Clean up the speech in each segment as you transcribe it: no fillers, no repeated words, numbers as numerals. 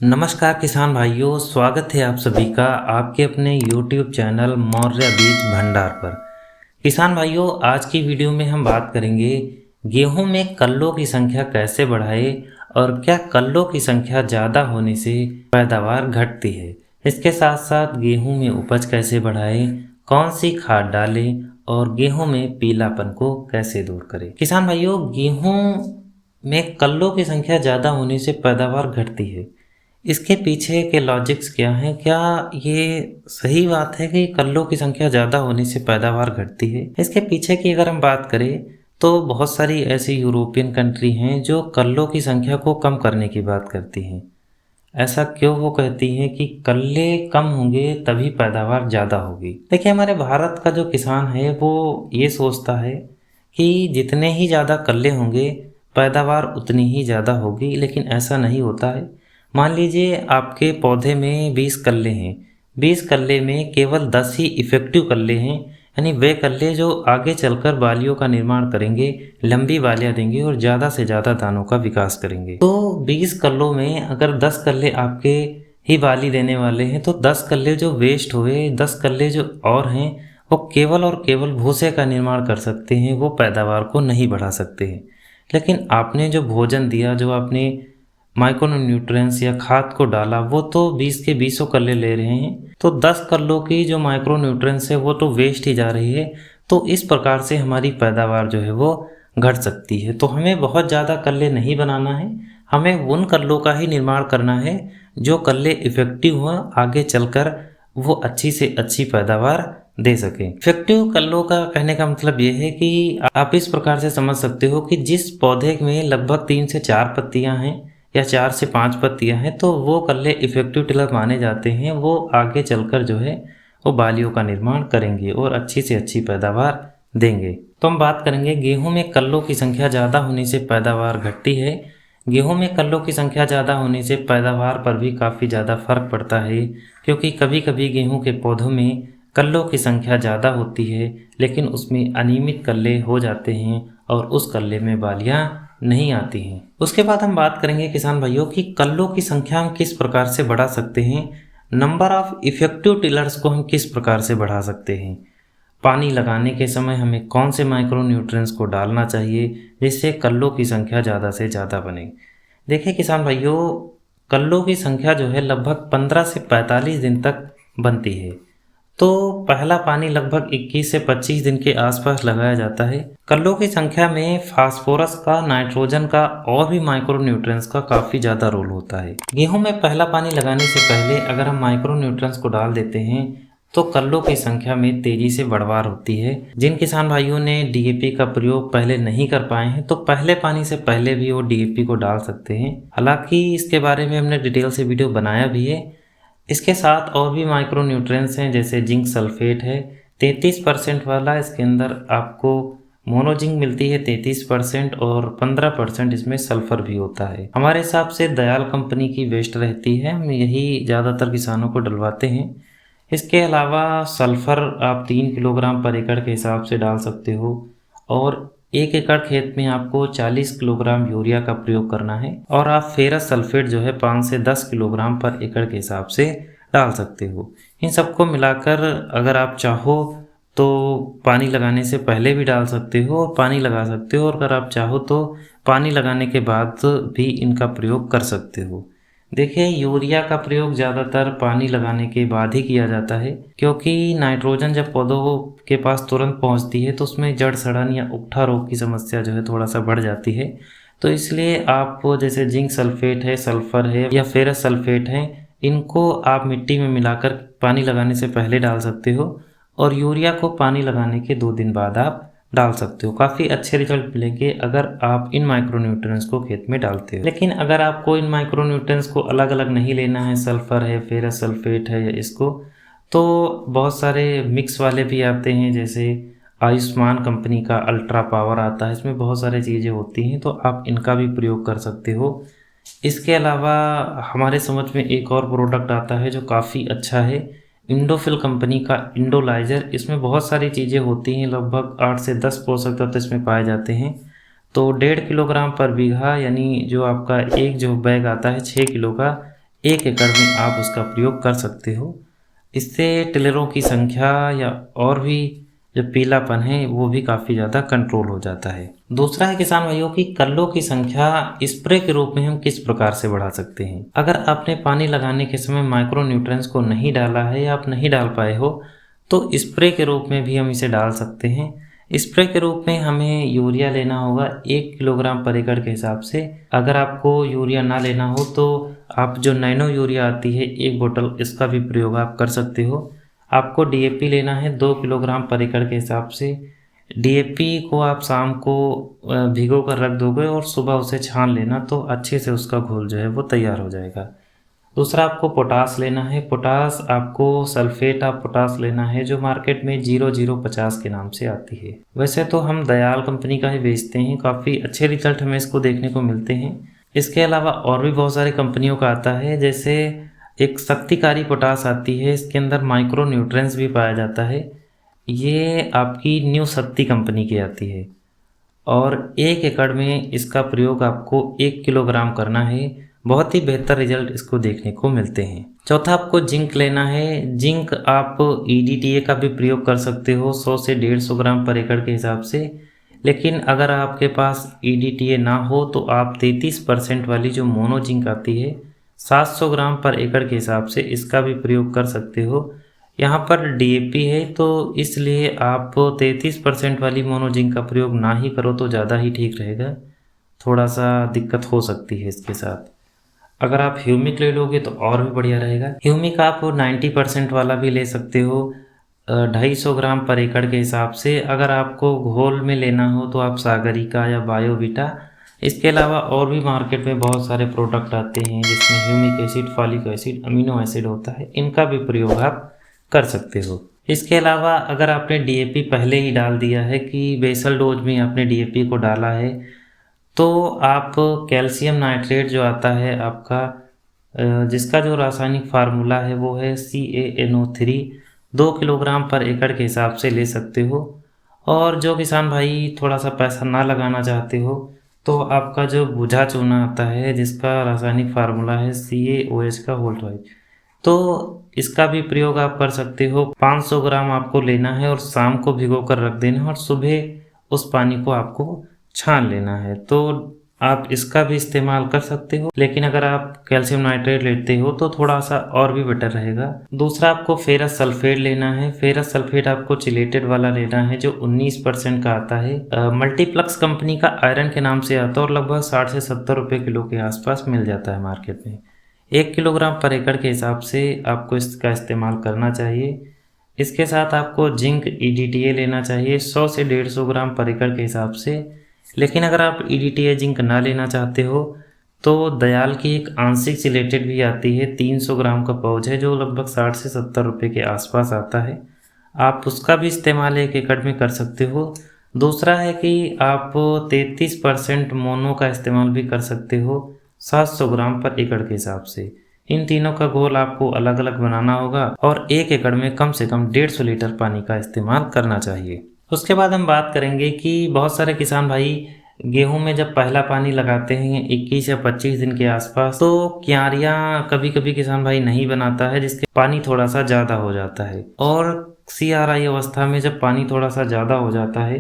नमस्कार किसान भाइयों, स्वागत है आप सभी का आपके अपने YouTube चैनल मौर्य बीज भंडार पर। किसान भाइयों, आज की वीडियो में हम बात करेंगे गेहूं में कल्लों की संख्या कैसे बढ़ाएं और क्या कल्लों की संख्या ज़्यादा होने से पैदावार घटती है। इसके साथ साथ गेहूं में उपज कैसे बढ़ाएं, कौन सी खाद डालें और गेहूं में पीलापन को कैसे दूर करें। किसान भाइयों, गेहूं में कल्लों की संख्या ज़्यादा होने से पैदावार घटती है, इसके पीछे के लॉजिक्स क्या हैं? क्या ये सही बात है कि कल्लों की संख्या ज़्यादा होने से पैदावार घटती है? इसके पीछे की अगर हम बात करें तो बहुत सारी ऐसी यूरोपियन कंट्री हैं जो कल्लों की संख्या को कम करने की बात करती हैं। ऐसा क्यों वो कहती हैं कि कल्ले कम होंगे तभी पैदावार ज़्यादा होगी? देखिए, हमारे भारत का जो किसान है वो ये सोचता है कि जितने ही ज़्यादा कल्ले होंगे पैदावार उतनी ही ज़्यादा होगी, लेकिन ऐसा नहीं होता है। मान लीजिए आपके पौधे में 20 कल्ले हैं, 20 कल्ले में केवल 10 ही इफ़ेक्टिव कल्ले हैं, यानी वे कल्ले जो आगे चलकर बालियों का निर्माण करेंगे, लंबी बालियां देंगे और ज़्यादा से ज़्यादा दानों का विकास करेंगे। तो 20 कल्लों में अगर 10 कल्ले आपके ही बाली देने वाले हैं तो 10 कल्ले जो वेस्ट हुए, 10 कल्ले जो और हैं वो केवल और केवल भूसे का निर्माण कर सकते हैं, वो पैदावार को नहीं बढ़ा सकते हैं। लेकिन आपने जो भोजन दिया, जो आपने माइक्रो न्यूट्रिएंट्स या खाद को डाला, वो तो 20 के 20 कल्ले ले रहे हैं, तो 10 कल्लों की जो माइक्रो न्यूट्रिएंट्स है वो तो वेस्ट ही जा रही है। तो इस प्रकार से हमारी पैदावार जो है वो घट सकती है। तो हमें बहुत ज़्यादा कल्ले नहीं बनाना है, हमें उन कल्लों का ही निर्माण करना है जो कल्ले इफेक्टिव हों, आगे चलकर वो अच्छी से अच्छी पैदावार दे सके। इफेक्टिव कल्लों का कहने का मतलब ये है कि आप इस प्रकार से समझ सकते हो कि जिस पौधे में लगभग 3 से 4 पत्तियां हैं या 4 से 5 पत्तियां हैं, तो वो कल्ले इफेक्टिव टिलर माने जाते हैं। वो आगे चलकर जो है वो बालियों का निर्माण करेंगे और अच्छी से अच्छी पैदावार देंगे। तो हम बात करेंगे गेहूं में कल्लों की संख्या ज़्यादा होने से पैदावार घटती है। गेहूं में कल्लों की संख्या ज़्यादा होने से पैदावार पर भी काफ़ी ज़्यादा फर्क पड़ता है, क्योंकि कभी कभी गेहूं के पौधों में कल्लों की संख्या ज़्यादा होती है लेकिन उसमें अनियमित कल्ले हो जाते हैं और उस कल्ले में बालियां नहीं आती हैं। उसके बाद हम बात करेंगे किसान भाइयों की कल्लों की संख्या हम किस प्रकार से बढ़ा सकते हैं। नंबर ऑफ इफेक्टिव टिलर्स को हम किस प्रकार से बढ़ा सकते हैं। पानी लगाने के समय हमें कौन से माइक्रो न्यूट्रिएंट्स को डालना चाहिए जिससे कल्लों की संख्या ज़्यादा से ज़्यादा बने। देखिए किसान भाइयों, कल्लों की संख्या जो है लगभग 15 से 45 दिन तक बनती है। तो पहला पानी लगभग 21 से 25 दिन के आसपास लगाया जाता है। कल्लों की संख्या में फास्फोरस का, नाइट्रोजन का और भी माइक्रो न्यूट्रिएंट्स का काफ़ी ज़्यादा रोल होता है। गेहूं में पहला पानी लगाने से पहले अगर हम माइक्रो न्यूट्रिएंट्स को डाल देते हैं तो कल्लों की संख्या में तेजी से बढ़वार होती है। जिन किसान भाइयों ने डीएपी का प्रयोग पहले नहीं कर पाए हैं तो पहले पानी से पहले भी वो डीएपी को डाल सकते हैं। हालांकि इसके बारे में हमने डिटेल से वीडियो बनाया भी है। इसके साथ और भी माइक्रो न्यूट्रिएंट्स हैं, जैसे जिंक सल्फेट है 33% वाला। इसके अंदर आपको मोनोजिंक मिलती है 33% और 15% इसमें सल्फर भी होता है। हमारे हिसाब से दयाल कंपनी की बेस्ट रहती है, हम यही ज़्यादातर किसानों को डलवाते हैं। इसके अलावा सल्फर आप 3 किलोग्राम पर एकड़ के हिसाब से डाल सकते हो और 1 एकड़ खेत में आपको 40 किलोग्राम यूरिया का प्रयोग करना है और आप फेरस सल्फेट जो है 5 से 10 किलोग्राम पर एकड़ के हिसाब से डाल सकते हो। इन सबको मिलाकर अगर आप चाहो तो पानी लगाने से पहले भी डाल सकते हो और पानी लगा सकते हो, और अगर आप चाहो तो पानी लगाने के बाद भी इनका प्रयोग कर सकते हो। देखिए, यूरिया का प्रयोग ज़्यादातर पानी लगाने के बाद ही किया जाता है, क्योंकि नाइट्रोजन जब पौधों के पास तुरंत पहुंचती है तो उसमें जड़ सड़न या उकठा रोग की समस्या जो है थोड़ा सा बढ़ जाती है। तो इसलिए आप जैसे जिंक सल्फेट है, सल्फर है या फेरस सल्फेट है, इनको आप मिट्टी में मिलाकर पानी लगाने से पहले डाल सकते हो और यूरिया को पानी लगाने के 2 दिन बाद आप डाल सकते हो। काफ़ी अच्छे रिजल्ट मिलेंगे अगर आप इन माइक्रो न्यूट्रिएंट्स को खेत में डालते हो। लेकिन अगर आपको इन माइक्रो न्यूट्रिएंट्स को अलग अलग नहीं लेना है, सल्फर है, फेरस सल्फेट है या इसको, तो बहुत सारे मिक्स वाले भी आते हैं, जैसे आयुष्मान कंपनी का अल्ट्रा पावर आता है, इसमें बहुत सारी चीज़ें होती हैं, तो आप इनका भी प्रयोग कर सकते हो। इसके अलावा हमारे समझ में एक और प्रोडक्ट आता है जो काफ़ी अच्छा है, इंडोफिल कंपनी का इंडोलाइजर। इसमें बहुत सारी चीज़ें होती हैं, लगभग 8 से 10 पोषक तत्व इसमें पाए जाते हैं। तो 1.5 किलोग्राम पर बीघा, यानी जो आपका एक जो बैग आता है 6 किलो का, 1 एकड़ में आप उसका प्रयोग कर सकते हो। इससे टिलरों की संख्या या और भी जो पीलापन है वो भी काफ़ी ज़्यादा कंट्रोल हो जाता है। दूसरा है किसान भाइयों की कल्लों की संख्या स्प्रे के रूप में हम किस प्रकार से बढ़ा सकते हैं। अगर आपने पानी लगाने के समय माइक्रो न्यूट्रिएंट्स को नहीं डाला है या आप नहीं डाल पाए हो तो स्प्रे के रूप में भी हम इसे डाल सकते हैं। स्प्रे के रूप में हमें यूरिया लेना होगा 1 किलोग्राम पर एकड़ के हिसाब से। अगर आपको यूरिया ना लेना हो तो आप जो नैनो यूरिया आती है 1 बोतल, इसका भी प्रयोग आप कर सकते हो। आपको डीएपी लेना है 2 किलोग्राम पर एकड़ के हिसाब से। डीएपी को आप शाम को भिगो कर रख दोगे और सुबह उसे छान लेना तो अच्छे से उसका घोल जो है वो तैयार हो जाएगा। दूसरा आपको पोटास लेना है। पोटास आपको सल्फेट ऑफ पोटास लेना है जो मार्केट में 0050 के नाम से आती है। वैसे तो हम दयाल कंपनी का ही बेचते हैं, काफ़ी अच्छे रिजल्ट हमें इसको देखने को मिलते हैं। इसके अलावा और भी बहुत सारी कंपनियों का आता है, जैसे एक शक्तिकारी पोटास आती है, इसके अंदर माइक्रो न्यूट्रिएंट्स भी पाया जाता है। ये आपकी न्यू शक्ति कंपनी की आती है और 1 एकड़ में इसका प्रयोग आपको 1 किलोग्राम करना है। बहुत ही बेहतर रिजल्ट इसको देखने को मिलते हैं। चौथा आपको जिंक लेना है। जिंक आप ईडीटीए का भी प्रयोग कर सकते हो 100 से 150 ग्राम पर एकड़ के हिसाब से। लेकिन अगर आपके पास ईडीटीए ना हो तो आप 33% वाली जो मोनो जिंक आती है 700 ग्राम पर एकड़ के हिसाब से इसका भी प्रयोग कर सकते हो। यहाँ पर डीएपी है तो इसलिए आप 33% वाली मोनो जिंक का प्रयोग ना ही करो तो ज़्यादा ही ठीक रहेगा। थोड़ा सा दिक्कत हो सकती है इसके साथ। अगर आप ह्यूमिक ले लोगे तो और भी बढ़िया रहेगा। ह्यूमिक आप 90% वाला भी ले सकते हो 250 ग्राम पर एकड़ के हिसाब से। अगर आपको घोल में लेना हो तो आप सागरिका या बायोविटा। इसके अलावा और भी मार्केट में बहुत सारे प्रोडक्ट आते हैं जिसमें humic acid, folic acid, amino acid होता है, इनका भी प्रयोग आप कर सकते हो। इसके अलावा अगर आपने डीएपी पहले ही डाल दिया है कि बेसल डोज में आपने डीएपी को डाला है तो आप कैल्शियम नाइट्रेट जो आता है आपका, जिसका जो रासायनिक फार्मूला है वो है CaNO3, 2 किलोग्राम पर एकड़ के हिसाब से ले सकते हो। और जो किसान भाई थोड़ा सा पैसा ना लगाना चाहते हो तो आपका जो बुझा चूना आता है जिसका रासायनिक फार्मूला है CaOH का होल, तो इसका भी प्रयोग आप कर सकते हो। 500 ग्राम आपको लेना है और शाम को भिगो कर रख देना है और सुबह उस पानी को आपको छान लेना है, तो आप इसका भी इस्तेमाल कर सकते हो। लेकिन अगर आप कैल्शियम नाइट्रेट लेते हो तो थोड़ा सा और भी बेटर रहेगा। दूसरा आपको फेरस सल्फेट लेना है। फेरस सल्फेट आपको चिलेटेड वाला लेना है जो 19% का आता है। मल्टीप्लक्स कंपनी का आयरन के नाम से आता है और लगभग 60 से 70 रुपये किलो के आसपास मिल जाता है मार्केट में। 1 किलोग्राम पर एकड़ के हिसाब से आपको इसका इस्तेमाल करना चाहिए। इसके साथ आपको जिंक ईडीटीए लेना चाहिए 100 से 150 ग्राम पर एकड़ के हिसाब से। लेकिन अगर आप ईडीटीए जिंक ना लेना चाहते हो तो दयाल की एक आंशिक चिलेटेड भी आती है, 300 ग्राम का पाउच है जो लगभग 60 से 70 रुपये के आसपास आता है। आप उसका भी इस्तेमाल 1 एकड़ में कर सकते हो। दूसरा है कि आप 33% मोनो का इस्तेमाल भी कर सकते हो 700 ग्राम पर एकड़ के हिसाब से। इन तीनों का घोल आपको अलग अलग बनाना होगा और 1 एकड़ में कम से कम 150 लीटर पानी का इस्तेमाल करना चाहिए। उसके बाद हम बात करेंगे कि बहुत सारे किसान भाई गेहूं में जब पहला पानी लगाते हैं 21 या 25 दिन के आसपास तो क्यारियां कभी कभी किसान भाई नहीं बनाता है, जिसके पानी थोड़ा सा ज़्यादा हो जाता है। और CRI अवस्था में जब पानी थोड़ा सा ज़्यादा हो जाता है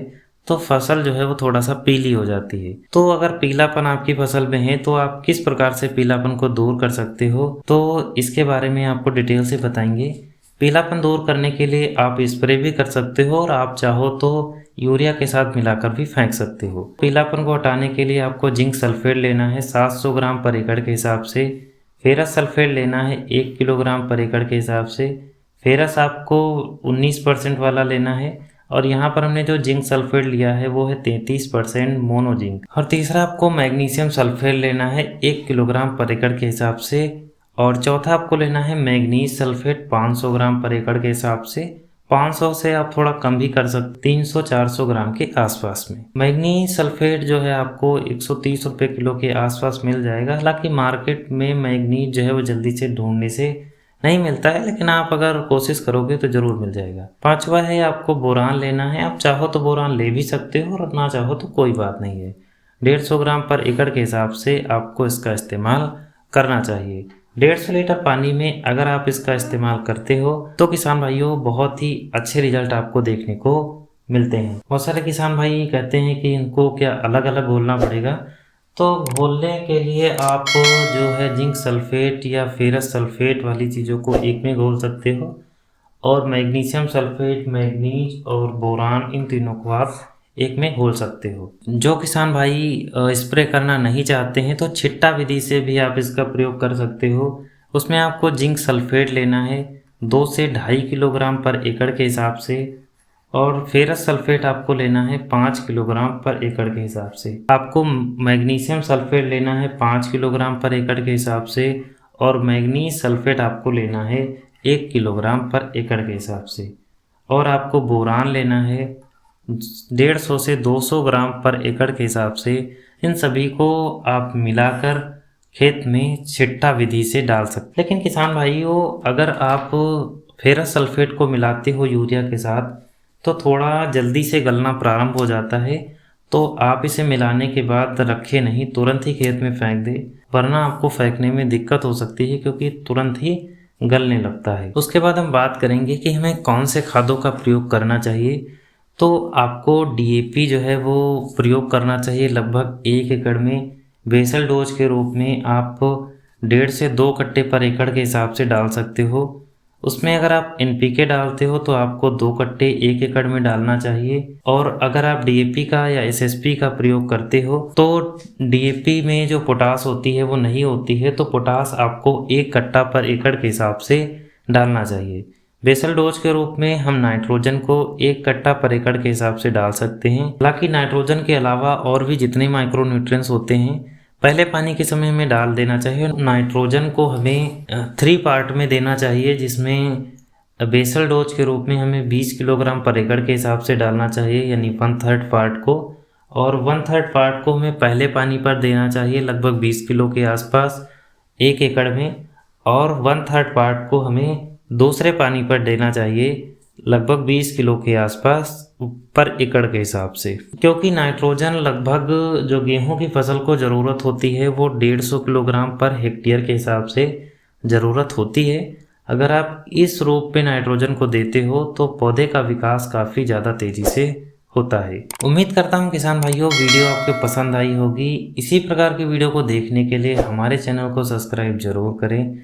तो फसल जो है वो थोड़ा सा पीली हो जाती है। तो अगर पीलापन आपकी फसल में है तो आप किस प्रकार से पीलापन को दूर कर सकते हो, तो इसके बारे में आपको डिटेल से बताएंगे। पीलापन दूर करने के लिए आप स्प्रे भी कर सकते हो और आप चाहो तो यूरिया के साथ मिलाकर भी फेंक सकते हो। पीलापन को हटाने के लिए आपको जिंक सल्फेट लेना है 700 ग्राम पर एकड़ के हिसाब से। फेरस सल्फेट लेना है 1 किलोग्राम पर एकड़ के हिसाब से। फेरस आपको 19% वाला लेना है और यहाँ पर हमने जो जिंक सल्फेट लिया है वो है 33% मोनो जिंक। और तीसरा आपको मैग्नीशियम सल्फेट लेना है 1 किलोग्राम पर एकड़ के हिसाब से। और चौथा आपको लेना है मैग्नीज सल्फेट 500 ग्राम पर एकड़ के हिसाब से। 500 से आप थोड़ा कम भी कर सकते, 300-400 ग्राम के आसपास में। मैग्नीज सल्फेट जो है आपको 130 रुपये किलो के आसपास मिल जाएगा। हालांकि मार्केट में मैग्नीज जो है वो जल्दी से ढूंढने से नहीं मिलता है, लेकिन आप अगर कोशिश करोगे तो ज़रूर मिल जाएगा। पांचवा है आपको बोरान लेना है। आप चाहो तो बोरान ले भी सकते हो और ना चाहो तो कोई बात नहीं है। 150 ग्राम पर एकड़ के हिसाब से आपको इसका इस्तेमाल करना चाहिए। 150 लीटर पानी में अगर आप इसका इस्तेमाल करते हो तो किसान भाइयों बहुत ही अच्छे रिजल्ट आपको देखने को मिलते हैं। बहुत सारे किसान भाई कहते हैं कि इनको क्या अलग अलग घोलना पड़ेगा, तो घोलने के लिए आप जो है जिंक सल्फेट या फेरस सल्फेट वाली चीज़ों को एक में घोल सकते हो, और मैग्नीशियम सल्फेट, मैग्नीज और बोरान, इन तीनों को आप एक में घोल सकते हो। जो किसान भाई स्प्रे करना नहीं चाहते हैं तो छिट्टा विधि से भी आप इसका प्रयोग कर सकते हो। उसमें आपको जिंक सल्फेट लेना है 2 से 2.5 किलोग्राम पर एकड़ के हिसाब से, और फेरस सल्फेट आपको लेना है 5 किलोग्राम पर एकड़ के हिसाब से। आपको मैग्नीशियम सल्फेट लेना है 5 किलोग्राम पर एकड़ के हिसाब से, और मैग्नीज सल्फेट आपको लेना है 1 किलोग्राम पर एकड़ के हिसाब से, और आपको बोरान लेना है 150 से 200 ग्राम पर एकड़ के हिसाब से। इन सभी को आप मिलाकर खेत में छिट्टा विधि से डाल सकते। लेकिन किसान भाइयों, अगर आप फेरस सल्फेट को मिलाते हो यूरिया के साथ तो थोड़ा जल्दी से गलना प्रारंभ हो जाता है, तो आप इसे मिलाने के बाद रखे नहीं, तुरंत ही खेत में फेंक दे, वरना आपको फेंकने में दिक्कत हो सकती है क्योंकि तुरंत ही गलने लगता है। उसके बाद हम बात करेंगे कि हमें कौन से खादों का प्रयोग करना चाहिए। तो आपको डीएपी जो है वो प्रयोग करना चाहिए लगभग 1 एकड़ में। बेसल डोज के रूप में आप 1.5 से 2 कट्टे पर एकड़ के हिसाब से डाल सकते हो। उसमें अगर आप एनपीके डालते हो तो आपको 2 कट्टे 1 एकड़ में डालना चाहिए, और अगर आप डीएपी का या एसएसपी का प्रयोग करते हो तो डीएपी में जो पोटास होती है वो नहीं होती है, तो पोटास आपको 1 कट्टा पर एकड़ के हिसाब से डालना चाहिए। बेसल डोज के रूप में हम नाइट्रोजन को 1 कट्टा पर एकड़ के हिसाब से डाल सकते हैं। हालांकि नाइट्रोजन के अलावा और भी जितने माइक्रो न्यूट्रिएंट्स होते हैं पहले पानी के समय में डाल देना चाहिए। नाइट्रोजन को हमें 3 पार्ट में देना चाहिए, जिसमें बेसल डोज के रूप में हमें 20 किलोग्राम पर एकड़ के हिसाब से डालना चाहिए, यानी 1/3 पार्ट को, और 1/3 पार्ट को हमें पहले पानी पर देना चाहिए लगभग 20 किलो के आसपास 1 एकड़ में, और 1/3 पार्ट को हमें दूसरे पानी पर देना चाहिए लगभग 20 किलो के आसपास पर एकड़ के हिसाब से। क्योंकि नाइट्रोजन लगभग जो गेहूं की फसल को ज़रूरत होती है वो 150 किलोग्राम पर हेक्टेयर के हिसाब से ज़रूरत होती है। अगर आप इस रूप में नाइट्रोजन को देते हो तो पौधे का विकास काफ़ी ज़्यादा तेज़ी से होता है। उम्मीद करता हूँ किसान भाइयों वीडियो आपको पसंद आई होगी। इसी प्रकार की वीडियो को देखने के लिए हमारे चैनल को सब्सक्राइब जरूर करें।